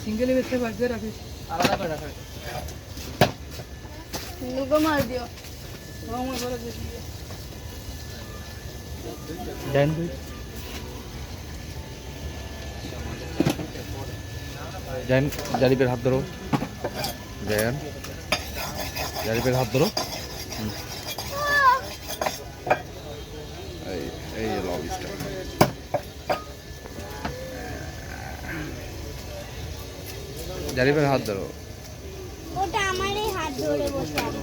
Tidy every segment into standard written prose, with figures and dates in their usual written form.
Single বেচতে বাদ দিয়ে রাখিস, আলাদা করে রাখিস। লোগো মার দিও। আমার ঘরে বেশি জান জান জারিফের হাত ধরো, জান জারিফের হাত ধরো। এই এই লবিস্টার জারিফের হাত ধরো। ওটা আমারই হাত ধরে বসে আছে।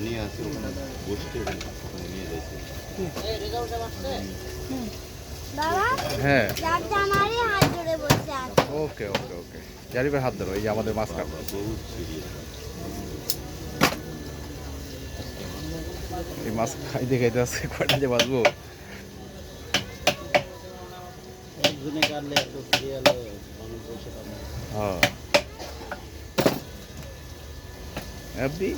নিয়ে আসে ওখানে বসতে ওখানে নিয়ে যাচ্ছে। বাবা হ্যাঁ চারটা আমারই হাত ধরে বসে আছে। ওকে ওকে ওকে জারিফের হাত ধরো। এই যে আমাদের মাছ কাটা বহুত সিরিয়াস। এই মাছ খাইতে খাইতে আছে কয়টা যে বাঁচবো। একজনে কাটলে এত সিরিয়ালে মানুষ বসে থাকে। হ্যাঁ আপনি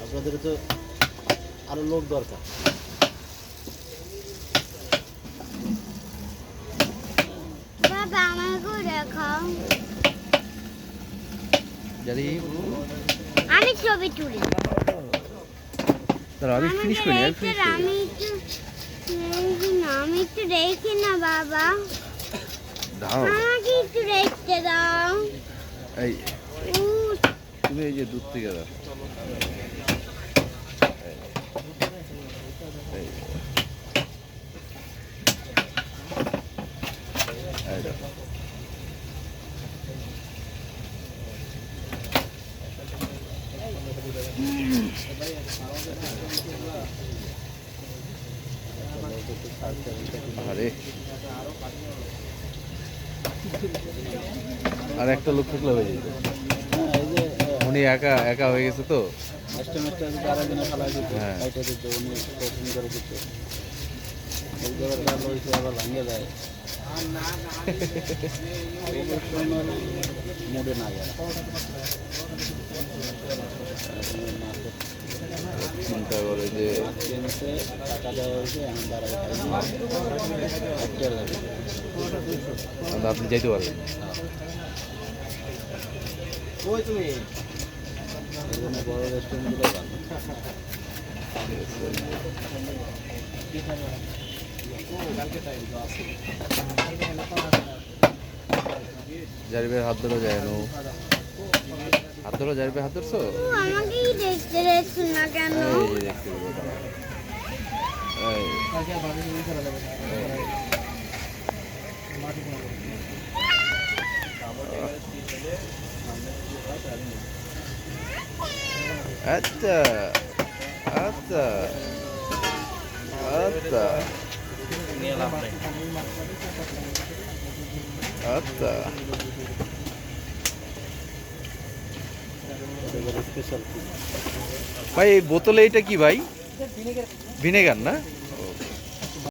আপনাদের তো আরো লোক দরকার। বাবা আমাকে দেখাও, জারিফ আমি ছবি তুলি। দাঁড়াও আমি ফিনিশ করি, আমি ফিনিশ করি। আমি একটু দেখি না বাবা, দাও আমাকে একটু দেখতে দাও। এই উহ, তুমি এই যে দুধ থেকে দাও। এই এই দাও। আরে আর একটা লোক থাকলে হয়ে যেত। উনি একা একা হয়ে গেছে তো। হ্যাঁ মুডে না চিন্তা করে যে টাকা দেওয়া হয়েছে এখন দাঁড়ায় আপনি যাইতে পারবেন। ওই তুমি বড় রেস্টুরেন্টগুলো ভালো। জারিফের হাত ধরো যায় নো হাত ধরো জারিফের হাত ধরছো। আমাকেই দেখতে দেখছো না কেন? এই যে দেখতে পাবো দাঁড়াও। আচ্ছা আচ্ছা আচ্ছা আচ্ছা ভাই এই বোতলে এটা কি ভাই? ভিনেগার না?